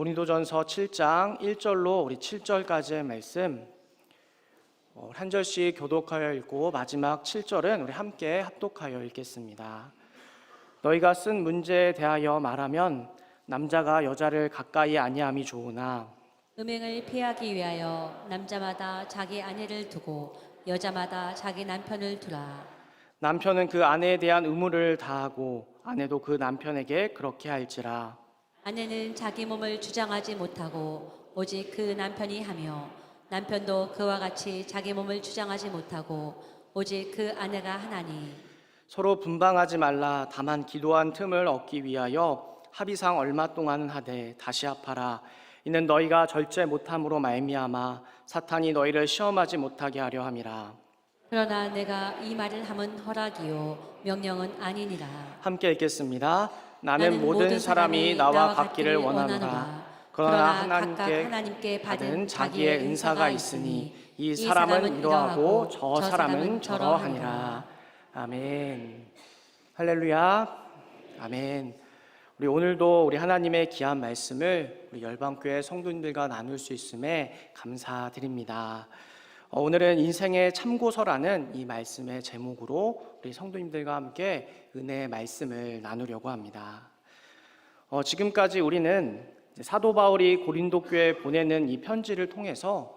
고린도전서 7장 1절로 우리 7절까지의 말씀 한 절씩 교독하여 읽고 마지막 7절은 우리 함께 합독하여 읽겠습니다. 너희가 쓴 문제에 대하여 말하면 남자가 여자를 가까이 아니함이 좋으나 음행을 피하기 위하여 남자마다 자기 아내를 두고 여자마다 자기 남편을 두라. 남편은 그 아내에 대한 의무를 다하고 아내도 그 남편에게 그렇게 할지라. 아내는 자기 몸을 주장하지 못하고 오직 그 남편이 하며 남편도 그와 같이 자기 몸을 주장하지 못하고 오직 그 아내가 하나니 서로 분방하지 말라. 다만 기도한 틈을 얻기 위하여 합의상 얼마 동안은 하되 다시 합하라. 이는 너희가 절제 못함으로 말미암아 사탄이 너희를 시험하지 못하게 하려 함이라. 그러나 내가 이 말을 함은 허락이요 명령은 아니니라. 함께 읽겠습니다. 나는 모든 사람이 나와 같기를 원하노라. 그러나 하나님께 받은 자기의 은사가 있으니 이 사람은 이러하고 저 사람은 저러하니라. 아멘. 할렐루야. 아멘. 우리 오늘도 우리 하나님의 귀한 말씀을 우리 열방교회 성도님들과 나눌 수 있음에 감사드립니다. 오늘은 인생의 참고서라는 이 말씀의 제목으로 우리 성도님들과 함께 은혜의 말씀을 나누려고 합니다. 지금까지 우리는 사도 바울이 고린도 교회에 보내는 이 편지를 통해서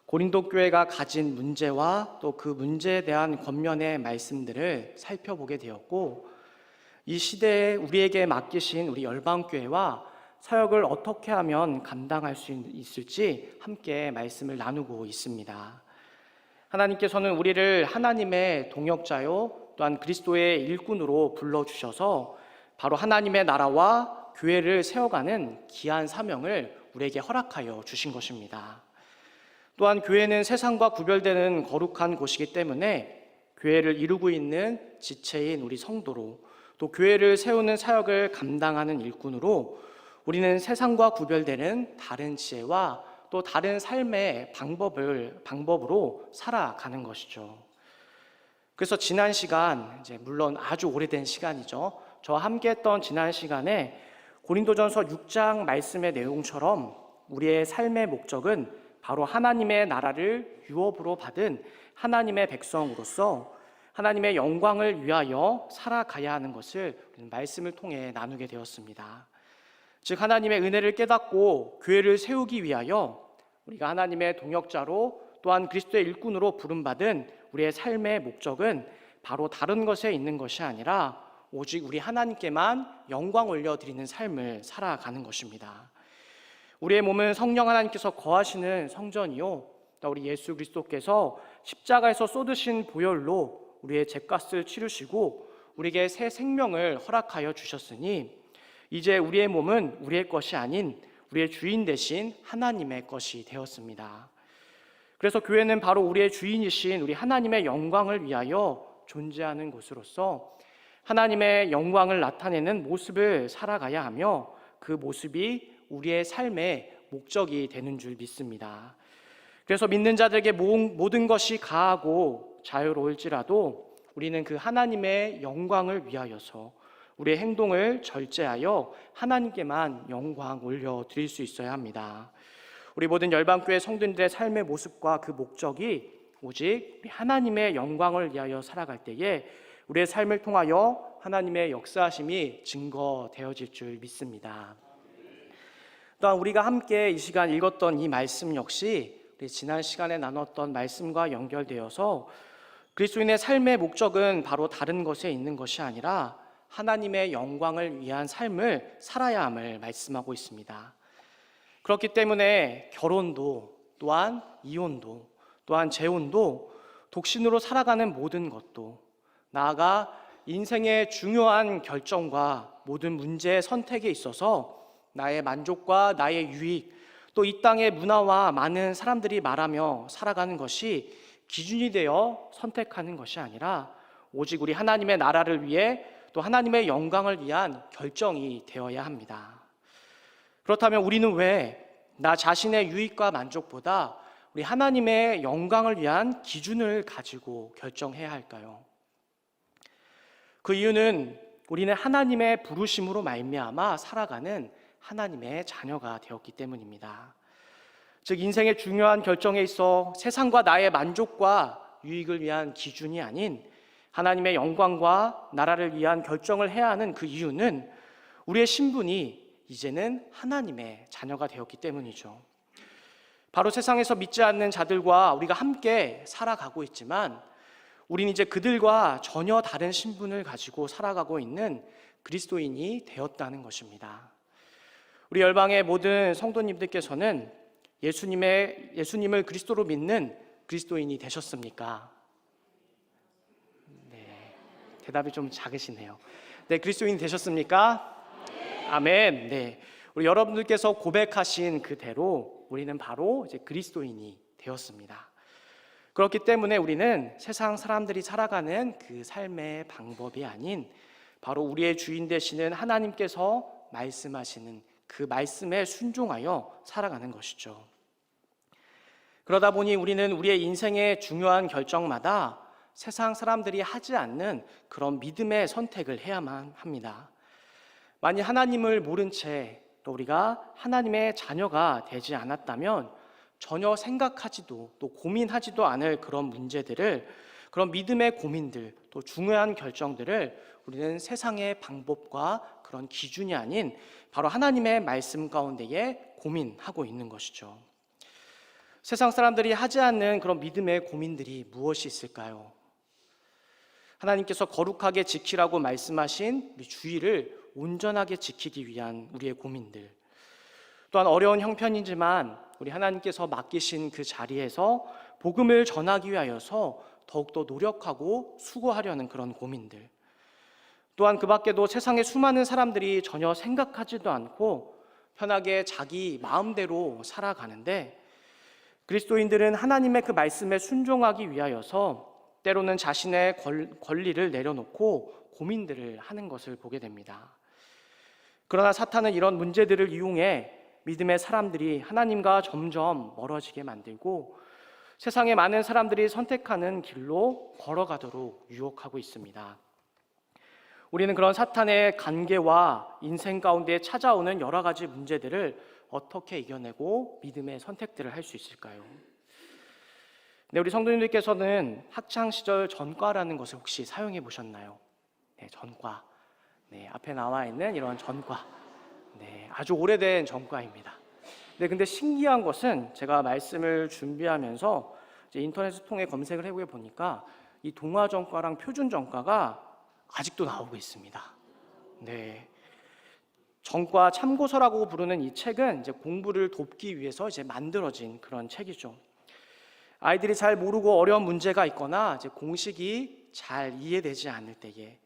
고린도 교회가 가진 문제와 또 그 문제에 대한 권면의 말씀들을 살펴보게 되었고, 이 시대에 우리에게 맡기신 우리 열방교회와 사역을 어떻게 하면 감당할 수 있을지 함께 말씀을 나누고 있습니다. 하나님께서는 우리를 하나님의 동역자요 또한 그리스도의 일꾼으로 불러주셔서 바로 하나님의 나라와 교회를 세워가는 귀한 사명을 우리에게 허락하여 주신 것입니다. 또한 교회는 세상과 구별되는 거룩한 곳이기 때문에 교회를 이루고 있는 지체인 우리 성도로 또 교회를 세우는 사역을 감당하는 일꾼으로 우리는 세상과 구별되는 다른 지혜와 또 다른 삶의 방법으로 살아가는 것이죠. 그래서 지난 시간, 물론 아주 오래된 시간이죠. 저와 함께 했던 지난 시간에 고린도전서 6장 말씀의 내용처럼 우리의 삶의 목적은 바로 하나님의 나라를 유업으로 받은 하나님의 백성으로서 하나님의 영광을 위하여 살아가야 하는 것을 말씀을 통해 나누게 되었습니다. 즉 하나님의 은혜를 깨닫고 교회를 세우기 위하여 우리가 하나님의 동역자로 또한 그리스도의 일꾼으로 부름받은 우리의 삶의 목적은 바로 다른 것에 있는 것이 아니라 오직 우리 하나님께만 영광 올려드리는 삶을 살아가는 것입니다. 우리의 몸은 성령 하나님께서 거하시는 성전이요 우리 예수 그리스도께서 십자가에서 쏟으신 보혈로 우리의 죄값을 치르시고 우리에게 새 생명을 허락하여 주셨으니 이제 우리의 몸은 우리의 것이 아닌 우리의 주인 되신 하나님의 것이 되었습니다. 그래서 교회는 바로 우리의 주인이신 우리 하나님의 영광을 위하여 존재하는 곳으로서 하나님의 영광을 나타내는 모습을 살아가야 하며 그 모습이 우리의 삶의 목적이 되는 줄 믿습니다. 그래서 믿는 자들에게 모든 것이 가하고 자유로울지라도 우리는 그 하나님의 영광을 위하여서 우리의 행동을 절제하여 하나님께만 영광 올려드릴 수 있어야 합니다. 우리 모든 열방교회 성도님들의 삶의 모습과 그 목적이 오직 하나님의 영광을 위하여 살아갈 때에 우리의 삶을 통하여 하나님의 역사하심이 증거되어질 줄 믿습니다. 또한 우리가 함께 이 시간 읽었던 이 말씀 역시 우리 지난 시간에 나눴던 말씀과 연결되어서 그리스도인의 삶의 목적은 바로 다른 것에 있는 것이 아니라 하나님의 영광을 위한 삶을 살아야 함을 말씀하고 있습니다. 그렇기 때문에 결혼도 또한 이혼도 또한 재혼도 독신으로 살아가는 모든 것도 나아가 인생의 중요한 결정과 모든 문제의 선택에 있어서 나의 만족과 나의 유익 또 이 땅의 문화와 많은 사람들이 말하며 살아가는 것이 기준이 되어 선택하는 것이 아니라 오직 우리 하나님의 나라를 위해 또 하나님의 영광을 위한 결정이 되어야 합니다. 그렇다면 우리는 왜 나 자신의 유익과 만족보다 우리 하나님의 영광을 위한 기준을 가지고 결정해야 할까요? 그 이유는 우리는 하나님의 부르심으로 말미암아 살아가는 하나님의 자녀가 되었기 때문입니다. 즉 인생의 중요한 결정에 있어 세상과 나의 만족과 유익을 위한 기준이 아닌 하나님의 영광과 나라를 위한 결정을 해야 하는 그 이유는 우리의 신분이 이제는 하나님의 자녀가 되었기 때문이죠. 바로 세상에서 믿지 않는 자들과 우리가 함께 살아가고 있지만 우린 이제 그들과 전혀 다른 신분을 가지고 살아가고 있는 그리스도인이 되었다는 것입니다. 우리 열방의 모든 성도님들께서는 예수님을 그리스도로 믿는 그리스도인이 되셨습니까? 네, 대답이 좀 작으시네요. 네, 그리스도인이 되셨습니까? 아멘. 네, 우리 여러분들께서 고백하신 그대로 우리는 바로 이제 그리스도인이 되었습니다. 그렇기 때문에 우리는 세상 사람들이 살아가는 그 삶의 방법이 아닌 바로 우리의 주인 되시는 하나님께서 말씀하시는 그 말씀에 순종하여 살아가는 것이죠. 그러다 보니 우리는 우리의 인생의 중요한 결정마다 세상 사람들이 하지 않는 그런 믿음의 선택을 해야만 합니다. 만약 하나님을 모른 채 또 우리가 하나님의 자녀가 되지 않았다면 전혀 생각하지도 또 고민하지도 않을 그런 문제들을, 그런 믿음의 고민들, 또 중요한 결정들을 우리는 세상의 방법과 그런 기준이 아닌 바로 하나님의 말씀 가운데에 고민하고 있는 것이죠. 세상 사람들이 하지 않는 그런 믿음의 고민들이 무엇이 있을까요? 하나님께서 거룩하게 지키라고 말씀하신 우리 주의를 온전하게 지키기 위한 우리의 고민들, 또한 어려운 형편이지만 우리 하나님께서 맡기신 그 자리에서 복음을 전하기 위하여서 더욱더 노력하고 수고하려는 그런 고민들, 또한 그 밖에도 세상의 수많은 사람들이 전혀 생각하지도 않고 편하게 자기 마음대로 살아가는데 그리스도인들은 하나님의 그 말씀에 순종하기 위하여서 때로는 자신의 권리를 내려놓고 고민들을 하는 것을 보게 됩니다. 그러나 사탄은 이런 문제들을 이용해 믿음의 사람들이 하나님과 점점 멀어지게 만들고 세상의 많은 사람들이 선택하는 길로 걸어가도록 유혹하고 있습니다. 우리는 그런 사탄의 관계와 인생 가운데 찾아오는 여러 가지 문제들을 어떻게 이겨내고 믿음의 선택들을 할 수 있을까요? 네, 우리 성도님들께서는 학창시절 전과라는 것을 혹시 사용해 보셨나요? 네, 전과. 네, 앞에 나와 있는 이런 전과. 네, 아주 오래된 전과입니다. 네, 근데 신기한 것은 제가 말씀을 준비하면서 이제 인터넷을 통해 검색을 해보게 보니까 이 동화 전과랑 표준 전과가 아직도 나오고 있습니다. 네. 전과 참고서라고 부르는 이 책은 이제 공부를 돕기 위해서 이제 만들어진 그런 책이죠. 아이들이 잘 모르고 어려운 문제가 있거나 이제 공식이 잘 이해되지 않을 때에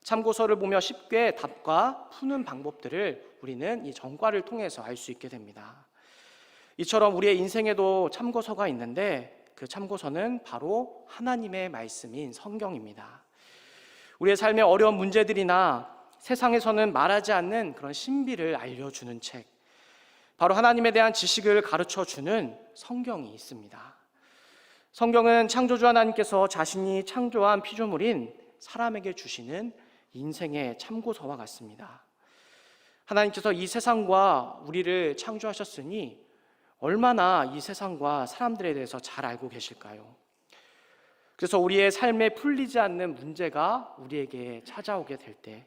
참고서를 보며 쉽게 답과 푸는 방법들을 우리는 이 전과를 통해서 알 수 있게 됩니다. 이처럼 우리의 인생에도 참고서가 있는데 그 참고서는 바로 하나님의 말씀인 성경입니다. 우리의 삶의 어려운 문제들이나 세상에서는 말하지 않는 그런 신비를 알려주는 책, 바로 하나님에 대한 지식을 가르쳐주는 성경이 있습니다. 성경은 창조주 하나님께서 자신이 창조한 피조물인 사람에게 주시는 인생의 참고서와 같습니다. 하나님께서 이 세상과 우리를 창조하셨으니 얼마나 이 세상과 사람들에 대해서 잘 알고 계실까요? 그래서 우리의 삶에 풀리지 않는 문제가 우리에게 찾아오게 될 때,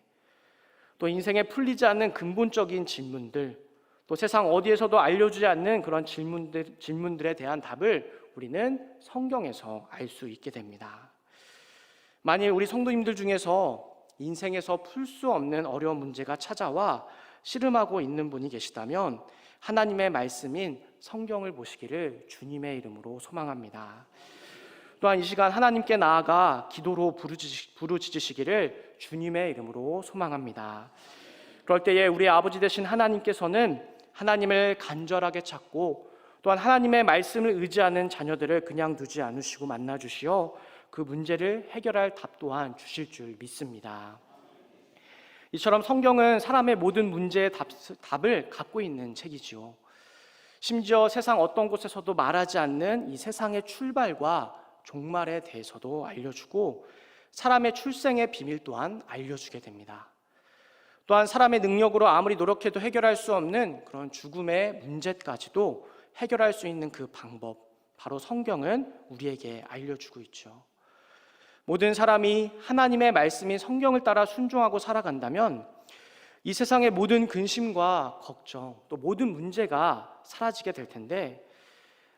또 인생에 풀리지 않는 근본적인 질문들, 또 세상 어디에서도 알려주지 않는 그런 질문들에 대한 답을 우리는 성경에서 알 수 있게 됩니다. 만일 우리 성도님들 중에서 인생에서 풀 수 없는 어려운 문제가 찾아와 씨름하고 있는 분이 계시다면 하나님의 말씀인 성경을 보시기를 주님의 이름으로 소망합니다. 또한 이 시간 하나님께 나아가 기도로 부르짖으시기를 주님의 이름으로 소망합니다. 그럴 때에 우리 아버지 되신 하나님께서는 하나님을 간절하게 찾고 또한 하나님의 말씀을 의지하는 자녀들을 그냥 두지 않으시고 만나주시어 그 문제를 해결할 답 또한 주실 줄 믿습니다. 이처럼 성경은 사람의 모든 문제의 답을 갖고 있는 책이지요. 심지어 세상 어떤 곳에서도 말하지 않는 이 세상의 출발과 종말에 대해서도 알려주고 사람의 출생의 비밀 또한 알려주게 됩니다. 또한 사람의 능력으로 아무리 노력해도 해결할 수 없는 그런 죽음의 문제까지도 해결할 수 있는 그 방법, 바로 성경은 우리에게 알려주고 있죠. 모든 사람이 하나님의 말씀인 성경을 따라 순종하고 살아간다면 이 세상의 모든 근심과 걱정, 또 모든 문제가 사라지게 될 텐데,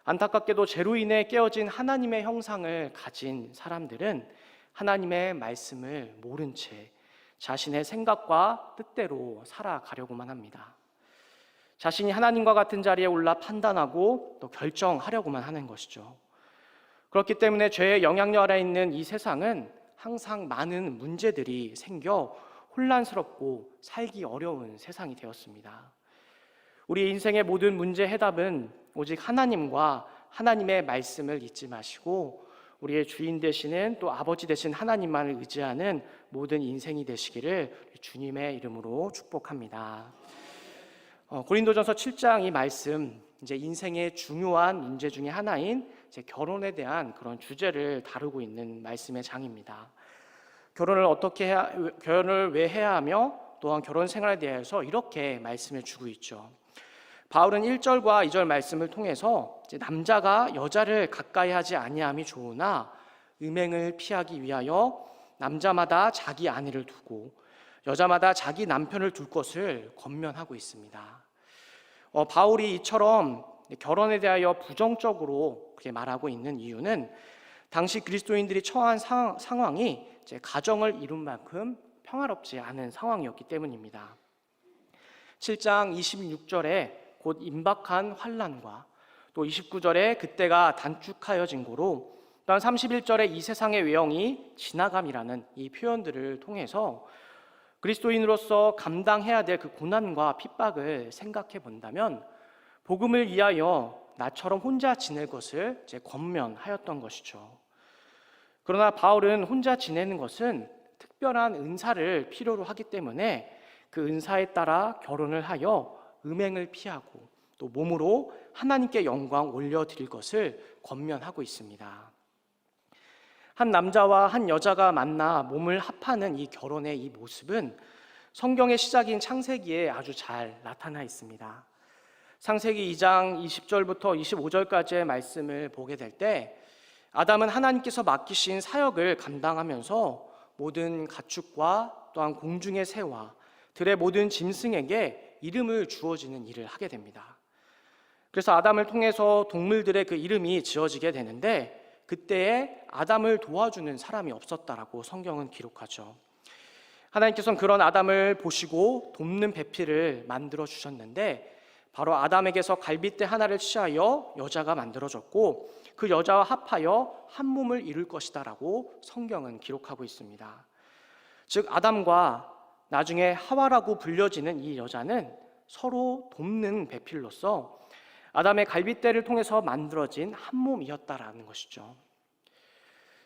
안타깝게도 죄로 인해 깨어진 하나님의 형상을 가진 사람들은 하나님의 말씀을 모른 채 자신의 생각과 뜻대로 살아가려고만 합니다. 자신이 하나님과 같은 자리에 올라 판단하고 또 결정하려고만 하는 것이죠. 그렇기 때문에 죄의 영향력 아래 있는 이 세상은 항상 많은 문제들이 생겨 혼란스럽고 살기 어려운 세상이 되었습니다. 우리 인생의 모든 문제 해답은 오직 하나님과 하나님의 말씀을 잊지 마시고 우리의 주인 되시는 또 아버지 되신 하나님만을 의지하는 모든 인생이 되시기를 주님의 이름으로 축복합니다. 고린도전서 7장 이 말씀, 이제 인생의 중요한 문제 중에 하나인 이제 결혼에 대한 그런 주제를 다루고 있는 말씀의 장입니다. 결혼을 왜 해야 하며 또한 결혼 생활에 대해서 이렇게 말씀을 주고 있죠. 바울은 1절과 2절 말씀을 통해서 이제 남자가 여자를 가까이 하지 아니함이 좋으나 음행을 피하기 위하여 남자마다 자기 아내를 두고 여자마다 자기 남편을 둘 것을 권면하고 있습니다. 바울이 이처럼 결혼에 대하여 부정적으로 그렇게 말하고 있는 이유는 당시 그리스도인들이 처한 상황이 이제 가정을 이룬 만큼 평화롭지 않은 상황이었기 때문입니다. 7장 26절에 곧 임박한 환난과 또 29절에 그때가 단축하여진 고로 또한 31절에 이 세상의 외형이 지나감이라는 이 표현들을 통해서 그리스도인으로서 감당해야 될 그 고난과 핍박을 생각해 본다면 복음을 위하여 나처럼 혼자 지낼 것을 이제 권면하였던 것이죠. 그러나 바울은 혼자 지내는 것은 특별한 은사를 필요로 하기 때문에 그 은사에 따라 결혼을 하여 음행을 피하고 또 몸으로 하나님께 영광 올려드릴 것을 권면하고 있습니다. 한 남자와 한 여자가 만나 몸을 합하는 이 결혼의 이 모습은 성경의 시작인 창세기에 아주 잘 나타나 있습니다. 창세기 2장 20절부터 25절까지의 말씀을 보게 될 때 아담은 하나님께서 맡기신 사역을 감당하면서 모든 가축과 또한 공중의 새와 들의 모든 짐승에게 이름을 주어지는 일을 하게 됩니다. 그래서 아담을 통해서 동물들의 그 이름이 지어지게 되는데 그때에 아담을 도와주는 사람이 없었다라고 성경은 기록하죠. 하나님께서는 그런 아담을 보시고 돕는 배필을 만들어 주셨는데 바로 아담에게서 갈빗대 하나를 취하여 여자가 만들어졌고 그 여자와 합하여 한 몸을 이룰 것이다라고 성경은 기록하고 있습니다. 즉 아담과 나중에 하와라고 불려지는 이 여자는 서로 돕는 배필로서 아담의 갈빗대를 통해서 만들어진 한 몸이었다라는 것이죠.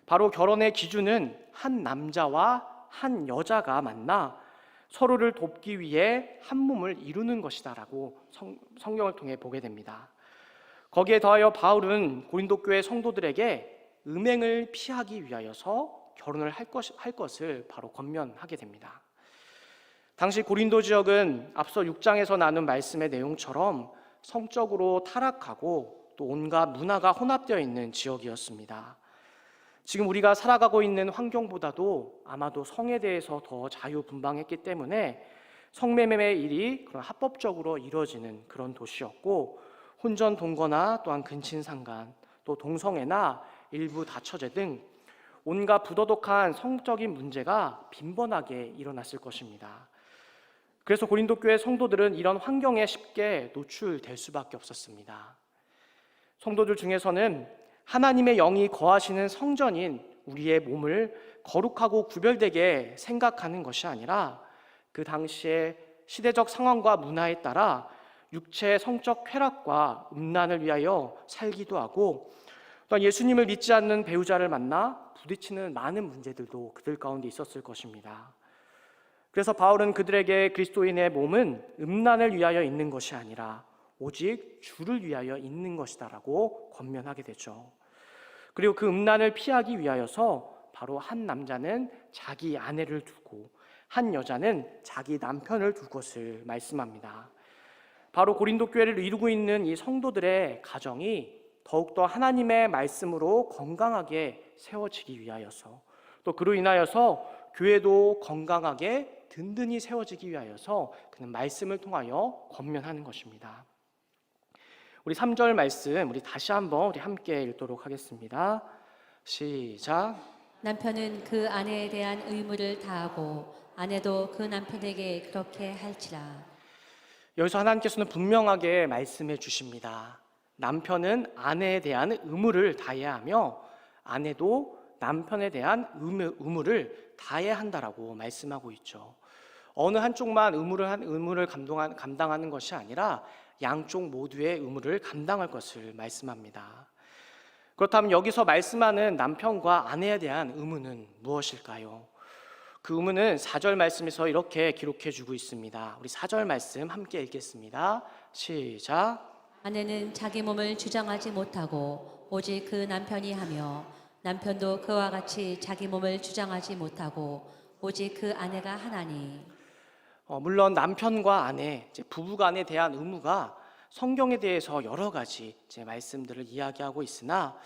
바로 결혼의 기준은 한 남자와 한 여자가 만나 서로를 돕기 위해 한 몸을 이루는 것이다라고 성경을 통해 보게 됩니다. 거기에 더하여 바울은 고린도 교회 성도들에게 음행을 피하기 위하여서 결혼을 할 것을 바로 권면하게 됩니다. 당시 고린도 지역은 앞서 6장에서 나눈 말씀의 내용처럼 성적으로 타락하고 또 온갖 문화가 혼합되어 있는 지역이었습니다. 지금 우리가 살아가고 있는 환경보다도 아마도 성에 대해서 더 자유분방했기 때문에 성매매의 일이 그런 합법적으로 이루어지는 그런 도시였고 혼전 동거나 또한 근친상간 또 동성애나 일부 다처제 등 온갖 부도덕한 성적인 문제가 빈번하게 일어났을 것입니다. 그래서 고린도 교회 성도들은 이런 환경에 쉽게 노출될 수밖에 없었습니다. 성도들 중에서는 하나님의 영이 거하시는 성전인 우리의 몸을 거룩하고 구별되게 생각하는 것이 아니라 그 당시의 시대적 상황과 문화에 따라 육체의 성적 쾌락과 음란을 위하여 살기도 하고 또한 예수님을 믿지 않는 배우자를 만나 부딪히는 많은 문제들도 그들 가운데 있었을 것입니다. 그래서 바울은 그들에게 그리스도인의 몸은 음란을 위하여 있는 것이 아니라 오직 주를 위하여 있는 것이다라고 권면하게 되죠. 그리고 그 음란을 피하기 위하여서 바로 한 남자는 자기 아내를 두고 한 여자는 자기 남편을 둘 것을 말씀합니다. 바로 고린도 교회를 이루고 있는 이 성도들의 가정이 더욱더 하나님의 말씀으로 건강하게 세워지기 위하여서, 또 그로 인하여서 교회도 건강하게 든든히 세워지기 위하여서 그는 말씀을 통하여 권면하는 것입니다. 우리 3절 말씀 우리 다시 한번 우리 함께 읽도록 하겠습니다. 시작. 남편은 그 아내에 대한 의무를 다하고 아내도 그 남편에게 그렇게 할지라. 여기서 하나님께서는 분명하게 말씀해 주십니다. 남편은 아내에 대한 의무를 다해야 하며 아내도 남편에 대한 의무를 다해야 한다라고 말씀하고 있죠. 어느 한쪽만 의무를 감당하는 것이 아니라 양쪽 모두의 의무를 감당할 것을 말씀합니다. 그렇다면 여기서 말씀하는 남편과 아내에 대한 의무는 무엇일까요? 그 의무는 4절 말씀에서 이렇게 기록해 주고 있습니다. 우리 4절 말씀 함께 읽겠습니다. 시작. 아내는 자기 몸을 주장하지 못하고 오직 그 남편이 하며 남편도 그와 같이 자기 몸을 주장하지 못하고 오직 그 아내가 하나니. 물론 남편과 아내, 부부간에 대한 의무가 성경에 대해서 여러 가지 말씀들을 이야기하고 있으나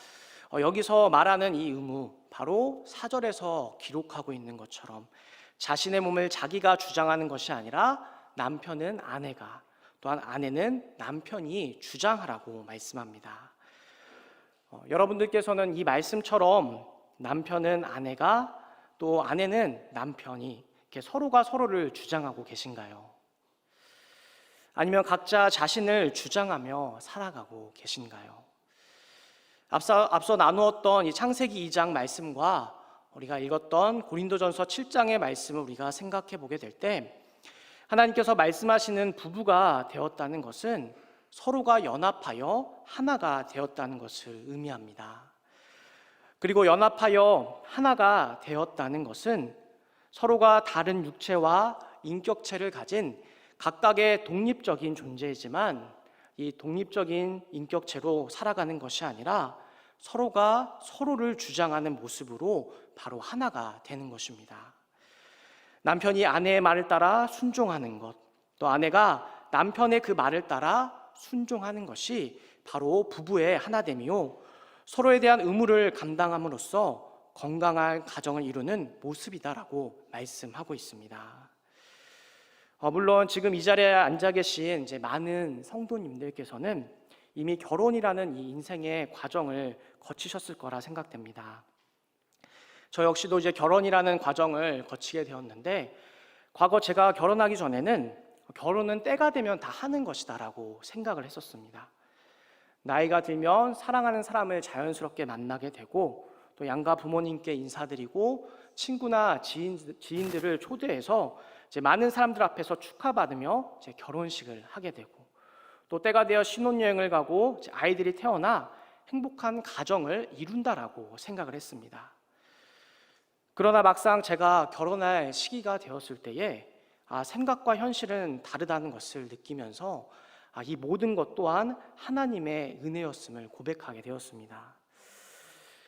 여기서 말하는 이 의무, 바로 4절에서 기록하고 있는 것처럼 자신의 몸을 자기가 주장하는 것이 아니라 남편은 아내가, 또한 아내는 남편이 주장하라고 말씀합니다. 여러분들께서는 이 말씀처럼 남편은 아내가, 또 아내는 남편이 이렇게 서로가 서로를 주장하고 계신가요? 아니면 각자 자신을 주장하며 살아가고 계신가요? 앞서 나누었던 이 창세기 2장 말씀과 우리가 읽었던 고린도전서 7장의 말씀을 우리가 생각해 보게 될 때 하나님께서 말씀하시는 부부가 되었다는 것은 서로가 연합하여 하나가 되었다는 것을 의미합니다. 그리고 연합하여 하나가 되었다는 것은 서로가 다른 육체와 인격체를 가진 각각의 독립적인 존재이지만 이 독립적인 인격체로 살아가는 것이 아니라 서로가 서로를 주장하는 모습으로 바로 하나가 되는 것입니다. 남편이 아내의 말을 따라 순종하는 것, 또 아내가 남편의 그 말을 따라 순종하는 것이 바로 부부의 하나됨이요, 서로에 대한 의무를 감당함으로써 건강한 가정을 이루는 모습이다라고 말씀하고 있습니다. 물론 지금 이 자리에 앉아 계신 많은 성도님들께서는 이미 결혼이라는 이 인생의 과정을 거치셨을 거라 생각됩니다. 저 역시도 결혼이라는 과정을 거치게 되었는데, 과거 제가 결혼하기 전에는 결혼은 때가 되면 다 하는 것이다라고 생각을 했었습니다. 나이가 들면 사랑하는 사람을 자연스럽게 만나게 되고, 또 양가 부모님께 인사드리고 친구나 지인들을 초대해서 많은 사람들 앞에서 축하받으며 결혼식을 하게 되고, 또 때가 되어 신혼여행을 가고 아이들이 태어나 행복한 가정을 이룬다라고 생각을 했습니다. 그러나 막상 제가 결혼할 시기가 되었을 때에 생각과 현실은 다르다는 것을 느끼면서 이 모든 것 또한 하나님의 은혜였음을 고백하게 되었습니다.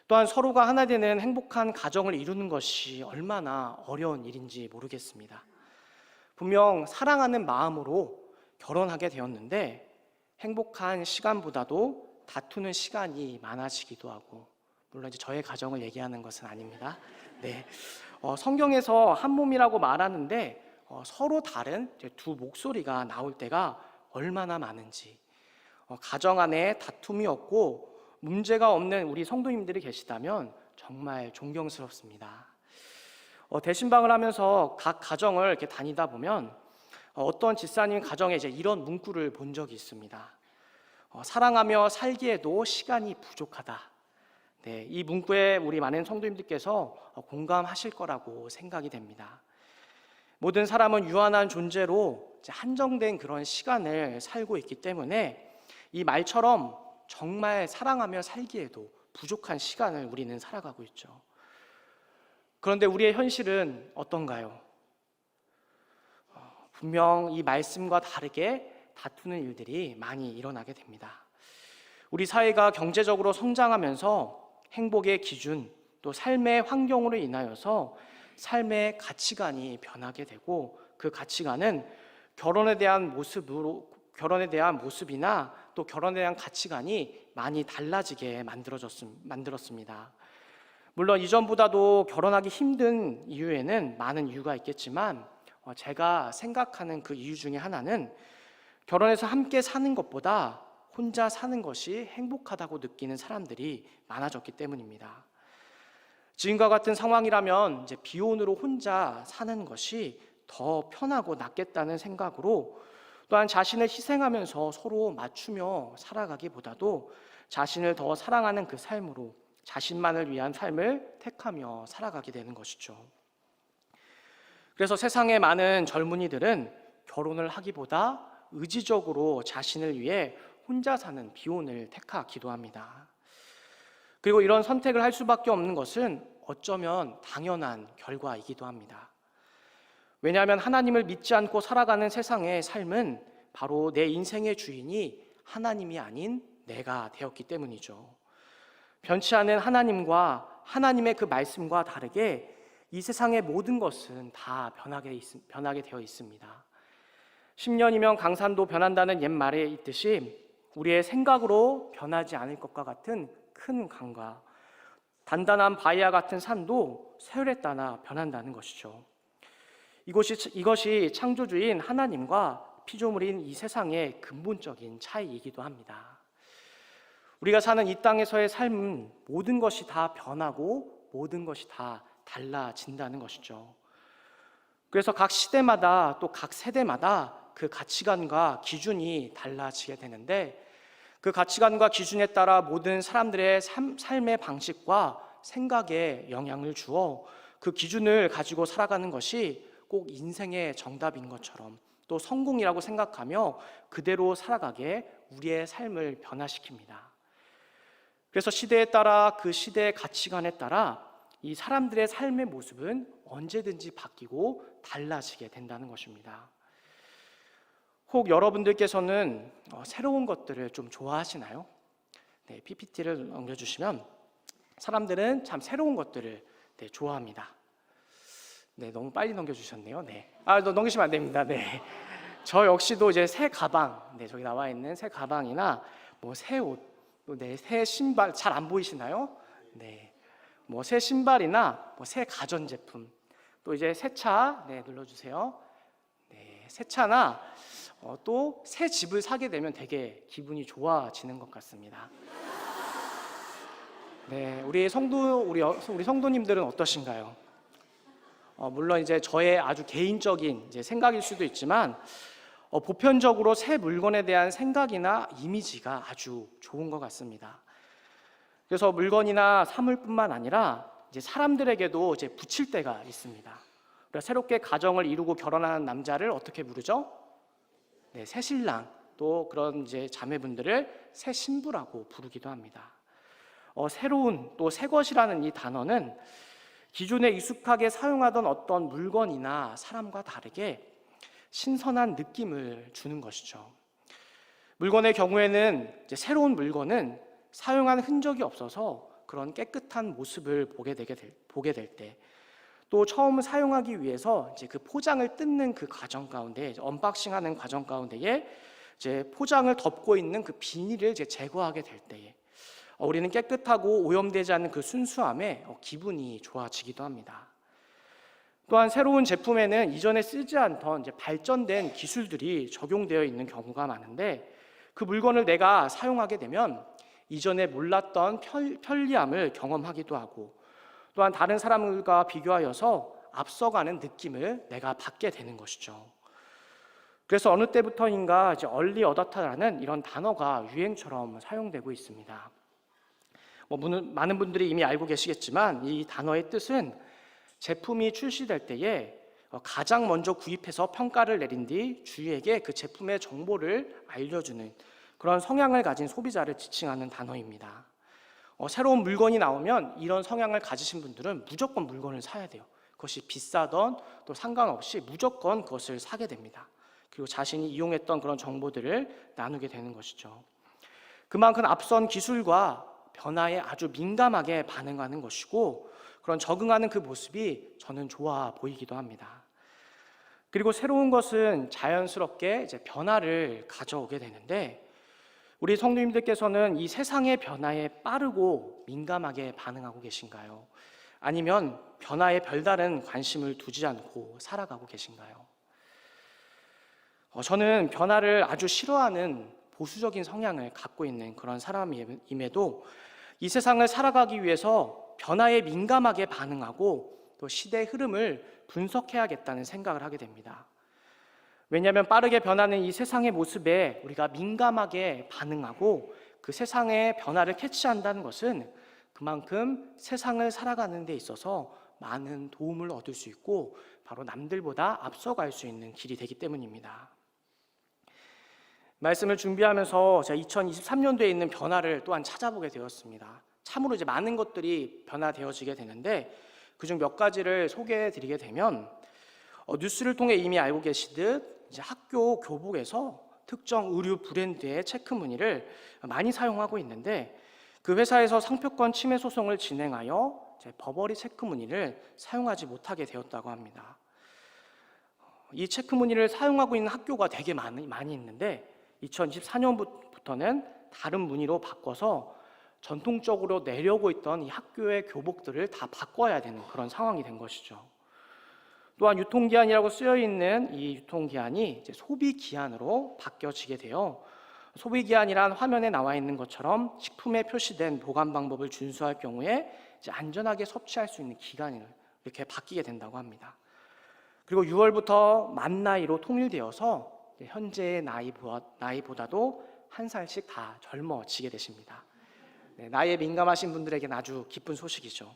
또한 서로가 하나 되는 행복한 가정을 이루는 것이 얼마나 어려운 일인지 모르겠습니다. 분명 사랑하는 마음으로 결혼하게 되었는데 행복한 시간보다도 다투는 시간이 많아지기도 하고, 물론 저의 가정을 얘기하는 것은 아닙니다. 네, 성경에서 한 몸이라고 말하는데 서로 다른 두 목소리가 나올 때가 얼마나 많은지, 가정 안에 다툼이 없고 문제가 없는 우리 성도님들이 계시다면 정말 존경스럽습니다. 대신방을 하면서 각 가정을 이렇게 다니다 보면 어떤 집사님 가정에 이런 문구를 본 적이 있습니다. 사랑하며 살기에도 시간이 부족하다. 네, 이 문구에 우리 많은 성도님들께서 공감하실 거라고 생각이 됩니다. 모든 사람은 유한한 존재로 한정된 그런 시간을 살고 있기 때문에 이 말처럼 정말 사랑하며 살기에도 부족한 시간을 우리는 살아가고 있죠. 그런데 우리의 현실은 어떤가요? 분명 이 말씀과 다르게 다투는 일들이 많이 일어나게 됩니다. 우리 사회가 경제적으로 성장하면서 행복의 기준, 또 삶의 환경으로 인하여서 삶의 가치관이 변하게 되고 그 가치관은 결혼에 대한 모습이나 또 결혼에 대한 가치관이 많이 달라지게 만들었습니다. 물론 이전보다도 결혼하기 힘든 이유에는 많은 이유가 있겠지만 제가 생각하는 그 이유 중에 하나는 결혼해서 함께 사는 것보다 혼자 사는 것이 행복하다고 느끼는 사람들이 많아졌기 때문입니다. 지금과 같은 상황이라면 이제 비혼으로 혼자 사는 것이 더 편하고 낫겠다는 생각으로 또한 자신을 희생하면서 서로 맞추며 살아가기보다도 자신을 더 사랑하는 그 삶으로 자신만을 위한 삶을 택하며 살아가게 되는 것이죠. 그래서 세상의 많은 젊은이들은 결혼을 하기보다 의지적으로 자신을 위해 혼자 사는 비혼을 택하기도 합니다. 그리고 이런 선택을 할 수밖에 없는 것은 어쩌면 당연한 결과이기도 합니다. 왜냐하면 하나님을 믿지 않고 살아가는 세상의 삶은 바로 내 인생의 주인이 하나님이 아닌 내가 되었기 때문이죠. 변치 않은 하나님과 하나님의 그 말씀과 다르게 이 세상의 모든 것은 다 변하게 되어 있습니다. 10년이면 강산도 변한다는 옛말에 있듯이 우리의 생각으로 변하지 않을 것과 같은 큰 강과 단단한 바위와 같은 산도 세월에 따라 변한다는 것이죠. 이것이 창조주인 하나님과 피조물인 이 세상의 근본적인 차이이기도 합니다. 우리가 사는 이 땅에서의 삶은 모든 것이 다 변하고 모든 것이 다 달라진다는 것이죠. 그래서 각 시대마다 또 각 세대마다 그 가치관과 기준이 달라지게 되는데 그 가치관과 기준에 따라 모든 사람들의 삶의 방식과 생각에 영향을 주어 그 기준을 가지고 살아가는 것이 꼭 인생의 정답인 것처럼 또 성공이라고 생각하며 그대로 살아가게 우리의 삶을 변화시킵니다. 그래서 시대에 따라 그 시대의 가치관에 따라 이 사람들의 삶의 모습은 언제든지 바뀌고 달라지게 된다는 것입니다. 혹 여러분들께서는 새로운 것들을 좀 좋아하시나요? 네, PPT를 넘겨주시면 사람들은 참 새로운 것들을 좋아합니다. 네, 너무 빨리 넘겨주셨네요. 네, 넘기시면 안 됩니다. 네, 저 역시도 이제 새 가방, 네, 저기 나와 있는 새 가방이나 새 옷, 새 신발 잘 안 보이시나요? 네, 새 신발이나 새 가전제품, 또 이제 새 차, 네, 눌러주세요. 네, 새 차나 또 새 집을 사게 되면 되게 기분이 좋아지는 것 같습니다. 네, 우리 성도님들은 어떠신가요? 물론 이제 저의 아주 개인적인 이제 생각일 수도 있지만 보편적으로 새 물건에 대한 생각이나 이미지가 아주 좋은 것 같습니다. 그래서 물건이나 사물뿐만 아니라 이제 사람들에게도 이제 붙일 때가 있습니다. 그래서 새롭게 가정을 이루고 결혼하는 남자를 어떻게 부르죠? 네, 새 신랑, 또 그런 이제 자매분들을 새 신부라고 부르기도 합니다. 새로운 또 새 것이라는 이 단어는 기존에 익숙하게 사용하던 어떤 물건이나 사람과 다르게 신선한 느낌을 주는 것이죠. 물건의 경우에는 이제 새로운 물건은 사용한 흔적이 없어서 그런 깨끗한 모습을 보게 될 때, 또 처음 사용하기 위해서 이제 그 포장을 뜯는 그 과정 가운데, 언박싱하는 과정 가운데에 이제 포장을 덮고 있는 그 비닐을 이제 제거하게 될 때에 우리는 깨끗하고 오염되지 않는 그 순수함에 기분이 좋아지기도 합니다. 또한 새로운 제품에는 이전에 쓰지 않던 이제 발전된 기술들이 적용되어 있는 경우가 많은데 그 물건을 내가 사용하게 되면 이전에 몰랐던 편리함을 경험하기도 하고 또한 다른 사람들과 비교하여서 앞서가는 느낌을 내가 받게 되는 것이죠. 그래서 어느 때부터인가 이제 얼리 어댑터라는 이런 단어가 유행처럼 사용되고 있습니다. 많은 분들이 이미 알고 계시겠지만 이 단어의 뜻은 제품이 출시될 때에 가장 먼저 구입해서 평가를 내린 뒤 주위에게 그 제품의 정보를 알려주는 그런 성향을 가진 소비자를 지칭하는 단어입니다. 새로운 물건이 나오면 이런 성향을 가지신 분들은 무조건 물건을 사야 돼요. 그것이 비싸던 또 상관없이 무조건 그것을 사게 됩니다. 그리고 자신이 이용했던 그런 정보들을 나누게 되는 것이죠. 그만큼 앞선 기술과 변화에 아주 민감하게 반응하는 것이고 그런 적응하는 그 모습이 저는 좋아 보이기도 합니다. 그리고 새로운 것은 자연스럽게 이제 변화를 가져오게 되는데, 우리 성도님들께서는 이 세상의 변화에 빠르고 민감하게 반응하고 계신가요? 아니면 변화에 별다른 관심을 두지 않고 살아가고 계신가요? 저는 변화를 아주 싫어하는 보수적인 성향을 갖고 있는 그런 사람임에도 이 세상을 살아가기 위해서 변화에 민감하게 반응하고 또 시대의 흐름을 분석해야겠다는 생각을 하게 됩니다. 왜냐하면 빠르게 변하는 이 세상의 모습에 우리가 민감하게 반응하고 그 세상의 변화를 캐치한다는 것은 그만큼 세상을 살아가는 데 있어서 많은 도움을 얻을 수 있고 바로 남들보다 앞서갈 수 있는 길이 되기 때문입니다. 말씀을 준비하면서 제가 2023년도에 있는 변화를 또한 찾아보게 되었습니다. 참으로 이제 많은 것들이 변화되어지게 되는데 그중 몇 가지를 소개해 드리게 되면, 뉴스를 통해 이미 알고 계시듯 이제 학교 교복에서 특정 의류 브랜드의 체크 무늬를 많이 사용하고 있는데, 그 회사에서 상표권 침해 소송을 진행하여 버버리 체크 무늬를 사용하지 못하게 되었다고 합니다. 이 체크 무늬를 사용하고 있는 학교가 되게 많이 있는데 2024년부터는 다른 무늬로 바꿔서 전통적으로 내려오고 있던 이 학교의 교복들을 다 바꿔야 되는 그런 상황이 된 것이죠. 또한 유통기한이라고 쓰여있는 이 유통기한이 이제 소비기한으로 바뀌어지게 되어, 소비기한이란 화면에 나와 있는 것처럼 식품에 표시된 보관 방법을 준수할 경우에 이제 안전하게 섭취할 수 있는 기간이 이렇게 바뀌게 된다고 합니다. 그리고 6월부터 만 나이로 통일되어서 현재의 나이보다도 한 살씩 다 젊어지게 되십니다. 나이에 민감하신 분들에게는 아주 기쁜 소식이죠.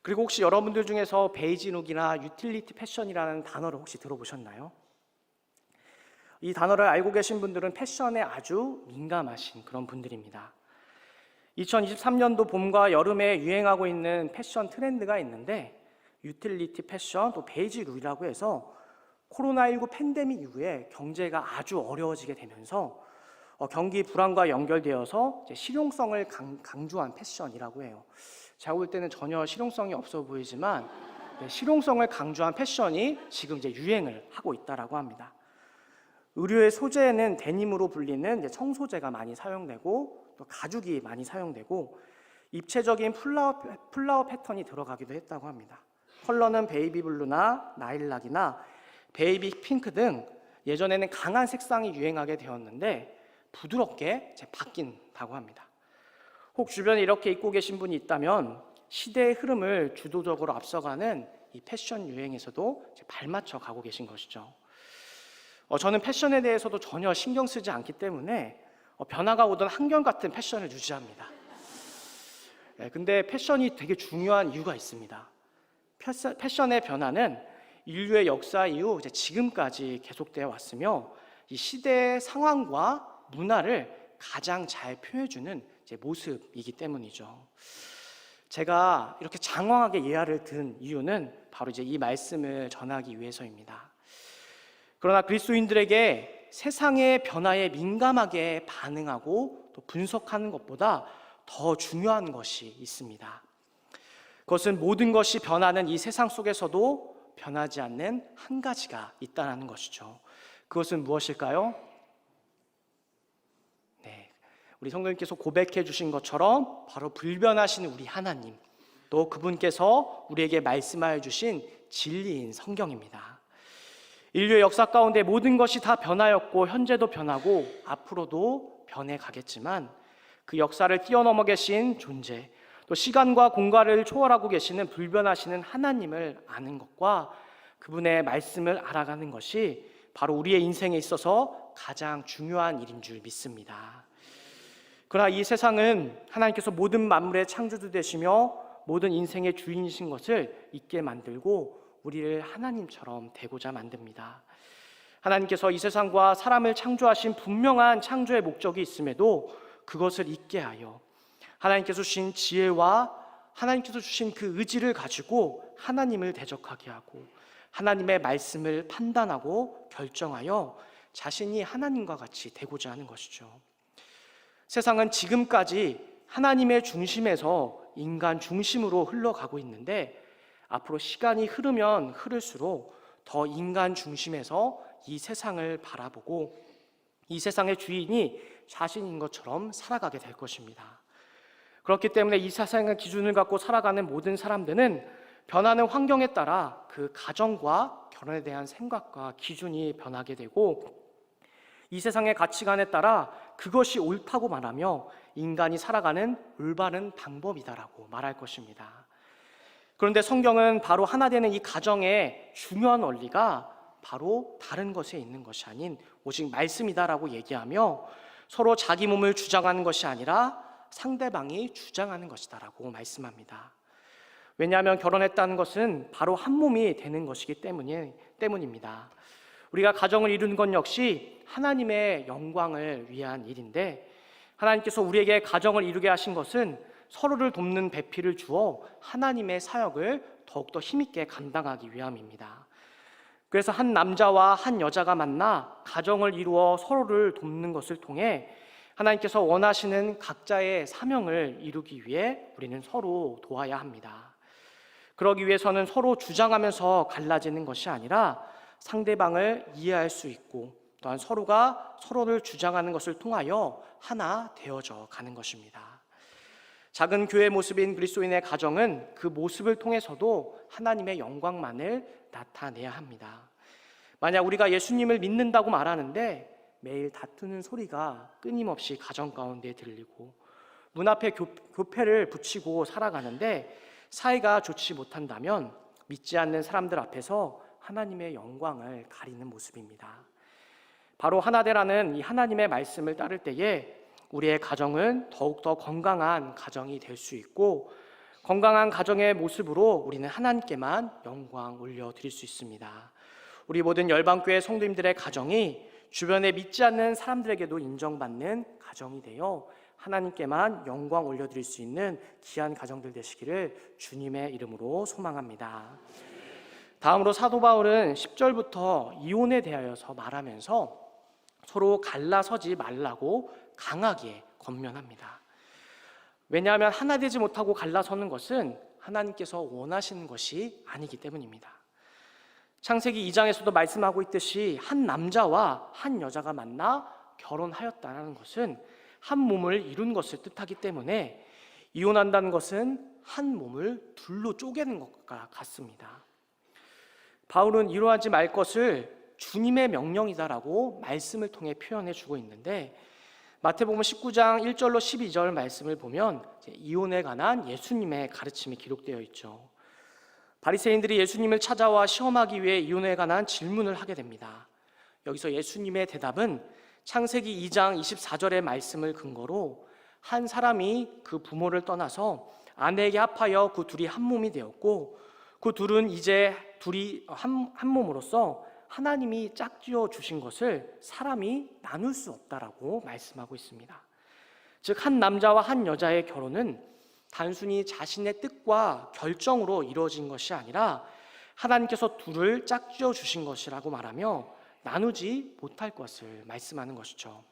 그리고 혹시 여러분들 중에서 베이지룩이나 유틸리티 패션이라는 단어를 혹시 들어보셨나요? 이 단어를 알고 계신 분들은 패션에 아주 민감하신 그런 분들입니다. 2023년도 봄과 여름에 유행하고 있는 패션 트렌드가 있는데, 유틸리티 패션, 또 베이지룩이라고 해서 코로나19 팬데믹 이후에 경제가 아주 어려워지게 되면서 경기 불안과 연결되어서 실용성을 강조한 패션이라고 해요. 제가 볼 때는 전혀 실용성이 없어 보이지만 실용성을 강조한 패션이 지금 이제 유행을 하고 있다라고 합니다. 의류의 소재는 데님으로 불리는 청소제가 많이 사용되고 또 가죽이 많이 사용되고 입체적인 플라워 패턴이 들어가기도 했다고 합니다. 컬러는 베이비 블루나 나일락이나 베이비 핑크 등 예전에는 강한 색상이 유행하게 되었는데 부드럽게 바뀐다고 합니다. 혹 주변에 이렇게 입고 계신 분이 있다면 시대의 흐름을 주도적으로 앞서가는 이 패션 유행에서도 발맞춰 가고 계신 것이죠. 저는 패션에 대해서도 전혀 신경 쓰지 않기 때문에 변화가 오던 한결같은 패션을 유지합니다. 근데 패션이 되게 중요한 이유가 있습니다. 패션의 변화는 인류의 역사 이후 지금까지 계속되어 왔으며 이 시대의 상황과 문화를 가장 잘 표현해주는 모습이기 때문이죠. 제가 이렇게 장황하게 예화를 든 이유는 바로 이 말씀을 전하기 위해서입니다. 그러나 그리스도인들에게 세상의 변화에 민감하게 반응하고 또 분석하는 것보다 더 중요한 것이 있습니다. 그것은 모든 것이 변하는 이 세상 속에서도 변하지 않는 한 가지가 있다는 것이죠. 그것은 무엇일까요? 우리 성도님께서 고백해 주신 것처럼 바로 불변하신 우리 하나님, 또 그분께서 우리에게 말씀하여 주신 진리인 성경입니다. 인류의 역사 가운데 모든 것이 다 변하였고 현재도 변하고 앞으로도 변해 가겠지만 그 역사를 뛰어넘어 계신 존재, 또 시간과 공간을 초월하고 계시는 불변하시는 하나님을 아는 것과 그분의 말씀을 알아가는 것이 바로 우리의 인생에 있어서 가장 중요한 일인 줄 믿습니다. 그러나 이 세상은 하나님께서 모든 만물의 창조주 되시며 모든 인생의 주인이신 것을 잊게 만들고 우리를 하나님처럼 되고자 만듭니다. 하나님께서 이 세상과 사람을 창조하신 분명한 창조의 목적이 있음에도 그것을 잊게 하여 하나님께서 주신 지혜와 하나님께서 주신 그 의지를 가지고 하나님을 대적하게 하고 하나님의 말씀을 판단하고 결정하여 자신이 하나님과 같이 되고자 하는 것이죠. 세상은 지금까지 하나님의 중심에서 인간 중심으로 흘러가고 있는데 앞으로 시간이 흐르면 흐를수록 더 인간 중심에서 이 세상을 바라보고 이 세상의 주인이 자신인 것처럼 살아가게 될 것입니다. 그렇기 때문에 이 세상의 기준을 갖고 살아가는 모든 사람들은 변하는 환경에 따라 그 가정과 결혼에 대한 생각과 기준이 변하게 되고 이 세상의 가치관에 따라 그것이 옳다고 말하며 인간이 살아가는 올바른 방법이다라고 말할 것입니다. 그런데 성경은 바로 하나 되는 이 가정의 중요한 원리가 바로 다른 것에 있는 것이 아닌 오직 말씀이다라고 얘기하며 서로 자기 몸을 주장하는 것이 아니라 상대방이 주장하는 것이다라고 말씀합니다. 왜냐하면 결혼했다는 것은 바로 한 몸이 되는 것이기 때문입니다. 우리가 가정을 이루는 것 역시 하나님의 영광을 위한 일인데 하나님께서 우리에게 가정을 이루게 하신 것은 서로를 돕는 배필을 주어 하나님의 사역을 더욱더 힘있게 감당하기 위함입니다. 그래서 한 남자와 한 여자가 만나 가정을 이루어 서로를 돕는 것을 통해 하나님께서 원하시는 각자의 사명을 이루기 위해 우리는 서로 도와야 합니다. 그러기 위해서는 서로 주장하면서 갈라지는 것이 아니라 상대방을 이해할 수 있고 또한 서로가 서로를 주장하는 것을 통하여 하나 되어져 가는 것입니다. 작은 교회 모습인 그리스도인의 가정은 그 모습을 통해서도 하나님의 영광만을 나타내야 합니다. 만약 우리가 예수님을 믿는다고 말하는데 매일 다투는 소리가 끊임없이 가정 가운데 들리고 문 앞에 교패를 붙이고 살아가는데 사이가 좋지 못한다면 믿지 않는 사람들 앞에서 하나님의 영광을 가리는 모습입니다. 바로 하나되라는 이 하나님의 말씀을 따를 때에 우리의 가정은 더욱더 건강한 가정이 될 수 있고 건강한 가정의 모습으로 우리는 하나님께만 영광 올려드릴 수 있습니다. 우리 모든 열방교회 성도님들의 가정이 주변에 믿지 않는 사람들에게도 인정받는 가정이 되어 하나님께만 영광 올려드릴 수 있는 귀한 가정들 되시기를 주님의 이름으로 소망합니다. 다음으로 사도 바울은 10절부터 이혼에 대하여서 말하면서 서로 갈라서지 말라고 강하게 권면합니다. 왜냐하면 하나 되지 못하고 갈라서는 것은 하나님께서 원하시는 것이 아니기 때문입니다. 창세기 2장에서도 말씀하고 있듯이 한 남자와 한 여자가 만나 결혼하였다는 것은 한 몸을 이룬 것을 뜻하기 때문에 이혼한다는 것은 한 몸을 둘로 쪼개는 것과 같습니다. 바울은 이혼하지 말 것을 주님의 명령이다라고 말씀을 통해 표현해 주고 있는데 마태복음 19장 1절로 12절 말씀을 보면 이혼에 관한 예수님의 가르침이 기록되어 있죠. 바리새인들이 예수님을 찾아와 시험하기 위해 이혼에 관한 질문을 하게 됩니다. 여기서 예수님의 대답은 창세기 2장 24절의 말씀을 근거로 한 사람이 그 부모를 떠나서 아내에게 합하여 그 둘이 한 몸이 되었고 그 둘은 이제 둘이 한 몸으로서 하나님이 짝지어 주신 것을 사람이 나눌 수 없다라고 말씀하고 있습니다. 즉 한 남자와 한 여자의 결혼은 단순히 자신의 뜻과 결정으로 이루어진 것이 아니라 하나님께서 둘을 짝지어 주신 것이라고 말하며 나누지 못할 것을 말씀하는 것이죠.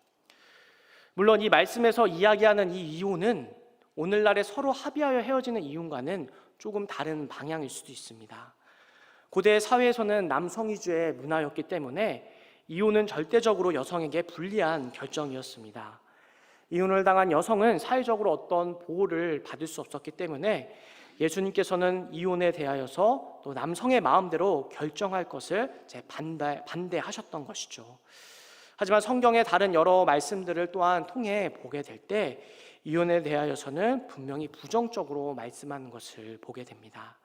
물론 이 말씀에서 이야기하는 이 이혼은 오늘날에 서로 합의하여 헤어지는 이혼과는 조금 다른 방향일 수도 있습니다. 고대 사회에서는 남성 위주의 문화였기 때문에 이혼은 절대적으로 여성에게 불리한 결정이었습니다. 이혼을 당한 여성은 사회적으로 어떤 보호를 받을 수 없었기 때문에 예수님께서는 이혼에 대하여서 또 남성의 마음대로 결정할 것을 반대하셨던 것이죠. 하지만 성경의 다른 여러 말씀들을 또한 통해 보게 될 때 이혼에 대하여서는 분명히 부정적으로 말씀하는 것을 보게 됩니다.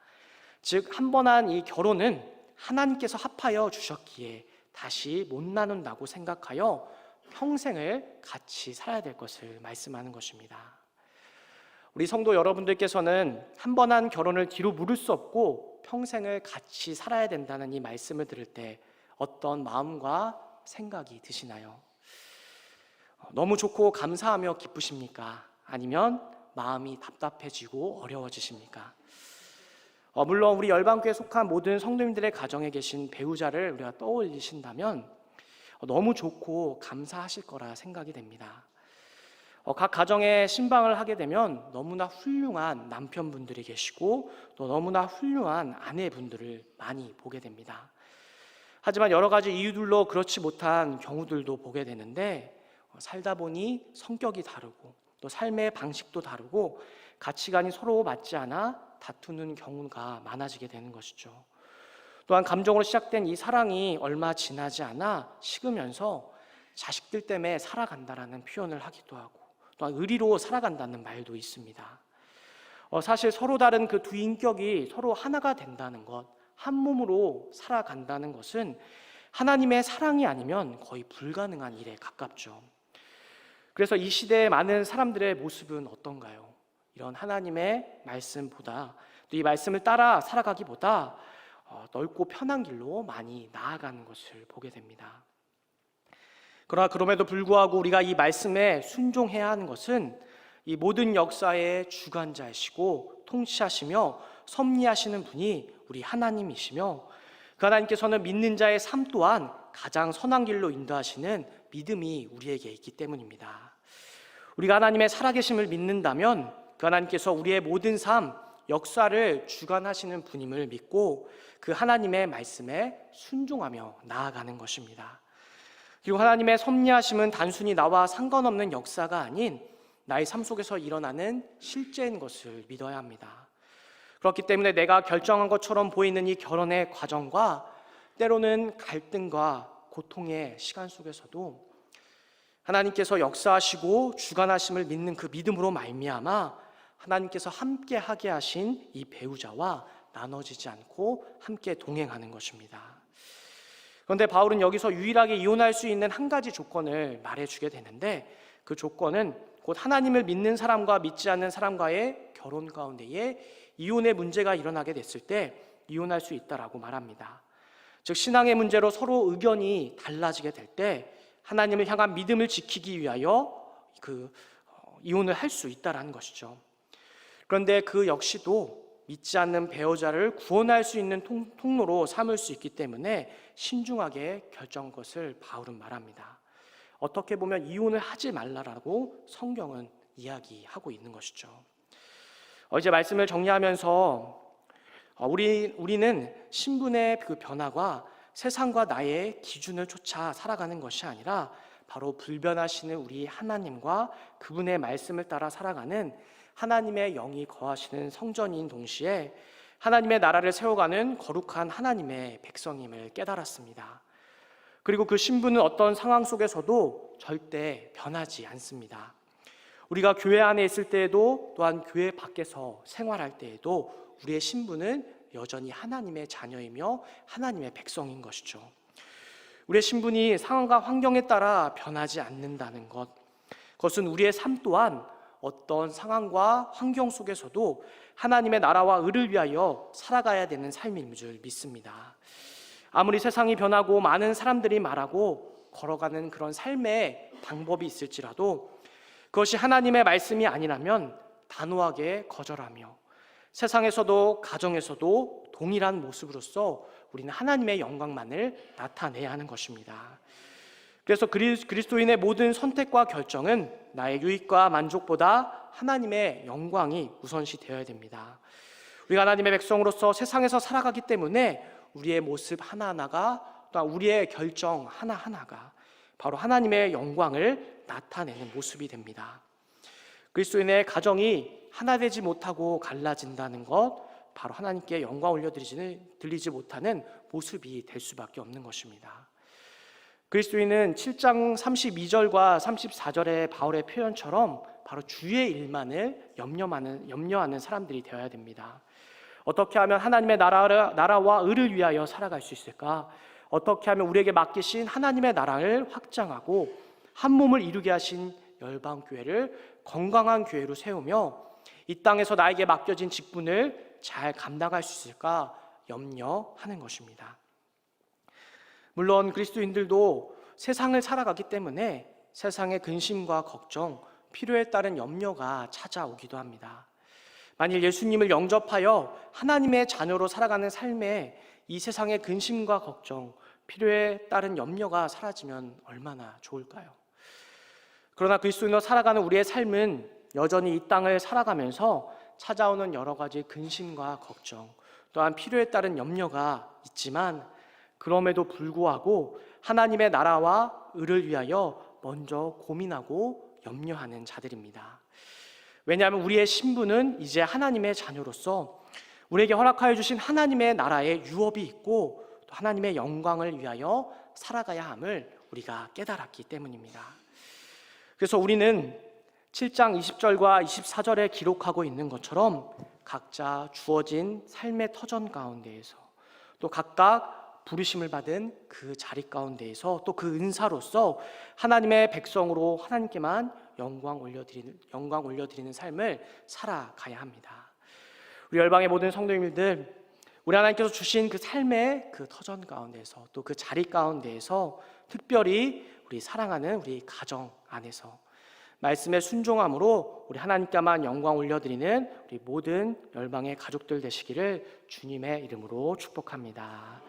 즉 한 번 한 이 결혼은 하나님께서 합하여 주셨기에 다시 못 나눈다고 생각하여 평생을 같이 살아야 될 것을 말씀하는 것입니다. 우리 성도 여러분들께서는 한 번 한 결혼을 뒤로 미룰 수 없고 평생을 같이 살아야 된다는 이 말씀을 들을 때 어떤 마음과 생각이 드시나요? 너무 좋고 감사하며 기쁘십니까? 아니면 마음이 답답해지고 어려워지십니까? 물론 우리 열방교회에 속한 모든 성도님들의 가정에 계신 배우자를 우리가 떠올리신다면 너무 좋고 감사하실 거라 생각이 됩니다. 각 가정에 신방을 하게 되면 너무나 훌륭한 남편분들이 계시고 또 너무나 훌륭한 아내분들을 많이 보게 됩니다. 하지만 여러 가지 이유들로 그렇지 못한 경우들도 보게 되는데 살다 보니 성격이 다르고 또 삶의 방식도 다르고 가치관이 서로 맞지 않아 다투는 경우가 많아지게 되는 것이죠. 또한 감정으로 시작된 이 사랑이 얼마 지나지 않아 식으면서 자식들 때문에 살아간다라는 표현을 하기도 하고 또한 의리로 살아간다는 말도 있습니다. 사실 서로 다른 그 두 인격이 서로 하나가 된다는 것, 한 몸으로 살아간다는 것은 하나님의 사랑이 아니면 거의 불가능한 일에 가깝죠. 그래서 이 시대의 많은 사람들의 모습은 어떤가요? 이런 하나님의 말씀보다 또 이 말씀을 따라 살아가기보다 넓고 편한 길로 많이 나아가는 것을 보게 됩니다. 그러나 그럼에도 불구하고 우리가 이 말씀에 순종해야 하는 것은 이 모든 역사의 주관자이시고 통치하시며 섭리하시는 분이 우리 하나님이시며 그 하나님께서는 믿는 자의 삶 또한 가장 선한 길로 인도하시는 믿음이 우리에게 있기 때문입니다. 우리가 하나님의 살아계심을 믿는다면 그 하나님께서 우리의 모든 삶, 역사를 주관하시는 분임을 믿고 그 하나님의 말씀에 순종하며 나아가는 것입니다. 그리고 하나님의 섭리하심은 단순히 나와 상관없는 역사가 아닌 나의 삶 속에서 일어나는 실제인 것을 믿어야 합니다. 그렇기 때문에 내가 결정한 것처럼 보이는 이 결혼의 과정과 때로는 갈등과 고통의 시간 속에서도 하나님께서 역사하시고 주관하심을 믿는 그 믿음으로 말미암아 하나님께서 함께 하게 하신 이 배우자와 나눠지지 않고 함께 동행하는 것입니다. 그런데 바울은 여기서 유일하게 이혼할 수 있는 한 가지 조건을 말해주게 되는데 그 조건은 곧 하나님을 믿는 사람과 믿지 않는 사람과의 결혼 가운데에 이혼의 문제가 일어나게 됐을 때 이혼할 수 있다라고 말합니다. 즉 신앙의 문제로 서로 의견이 달라지게 될 때 하나님을 향한 믿음을 지키기 위하여 이혼을 할 수 있다라는 것이죠. 그런데 그 역시도 믿지 않는 배우자를 구원할 수 있는 통로로 삼을 수 있기 때문에 신중하게 결정한 것을 바울은 말합니다. 어떻게 보면 이혼을 하지 말라라고 성경은 이야기하고 있는 것이죠. 이제 말씀을 정리하면서 우리는 신분의 그 변화가 세상과 나의 기준을 쫓아 살아가는 것이 아니라 바로 불변하시는 우리 하나님과 그분의 말씀을 따라 살아가는 하나님의 영이 거하시는 성전인 동시에 하나님의 나라를 세워가는 거룩한 하나님의 백성임을 깨달았습니다. 그리고 그 신분은 어떤 상황 속에서도 절대 변하지 않습니다. 우리가 교회 안에 있을 때에도 또한 교회 밖에서 생활할 때에도 우리의 신분은 여전히 하나님의 자녀이며 하나님의 백성인 것이죠. 우리의 신분이 상황과 환경에 따라 변하지 않는다는 것, 그것은 우리의 삶 또한 어떤 상황과 환경 속에서도 하나님의 나라와 의를 위하여 살아가야 되는 삶인 줄 믿습니다. 아무리 세상이 변하고 많은 사람들이 말하고 걸어가는 그런 삶의 방법이 있을지라도 그것이 하나님의 말씀이 아니라면 단호하게 거절하며 세상에서도 가정에서도 동일한 모습으로서 우리는 하나님의 영광만을 나타내야 하는 것입니다. 그래서 그리스도인의 모든 선택과 결정은 나의 유익과 만족보다 하나님의 영광이 우선시 되어야 됩니다. 우리가 하나님의 백성으로서 세상에서 살아가기 때문에 우리의 모습 하나하나가 또한 우리의 결정 하나하나가 바로 하나님의 영광을 나타내는 모습이 됩니다. 그리스도인의 가정이 하나 되지 못하고 갈라진다는 것, 바로 하나님께 영광 올려드리지 못하는 모습이 될 수밖에 없는 것입니다. 그리스도인은 7장 32절과 34절의 바울의 표현처럼 바로 주의 일만을 염려하는 사람들이 되어야 됩니다. 어떻게 하면 하나님의 나라와 의를 위하여 살아갈 수 있을까? 어떻게 하면 우리에게 맡기신 하나님의 나라를 확장하고 한 몸을 이루게 하신 열방교회를 건강한 교회로 세우며 이 땅에서 나에게 맡겨진 직분을 잘 감당할 수 있을까 염려하는 것입니다. 물론 그리스도인들도 세상을 살아가기 때문에 세상의 근심과 걱정, 필요에 따른 염려가 찾아오기도 합니다. 만일 예수님을 영접하여 하나님의 자녀로 살아가는 삶에 이 세상의 근심과 걱정, 필요에 따른 염려가 사라지면 얼마나 좋을까요? 그러나 그리스도인으로 살아가는 우리의 삶은 여전히 이 땅을 살아가면서 찾아오는 여러 가지 근심과 걱정, 또한 필요에 따른 염려가 있지만 그럼에도 불구하고 하나님의 나라와 의를 위하여 먼저 고민하고 염려하는 자들입니다. 왜냐하면 우리의 신분은 이제 하나님의 자녀로서 우리에게 허락하여 주신 하나님의 나라의 유업이 있고 또 하나님의 영광을 위하여 살아가야 함을 우리가 깨달았기 때문입니다. 그래서 우리는 7장 20절과 24절에 기록하고 있는 것처럼 각자 주어진 삶의 터전 가운데에서 또 각각 부르심을 받은 그 자리 가운데에서 또 그 은사로서 하나님의 백성으로 하나님께만 영광 올려드리는 삶을 살아가야 합니다. 우리 열방의 모든 성도님들, 우리 하나님께서 주신 그 삶의 그 터전 가운데서 또 그 자리 가운데에서 특별히 우리 사랑하는 우리 가정 안에서 말씀에 순종함으로 우리 하나님께만 영광 올려드리는 우리 모든 열방의 가족들 되시기를 주님의 이름으로 축복합니다.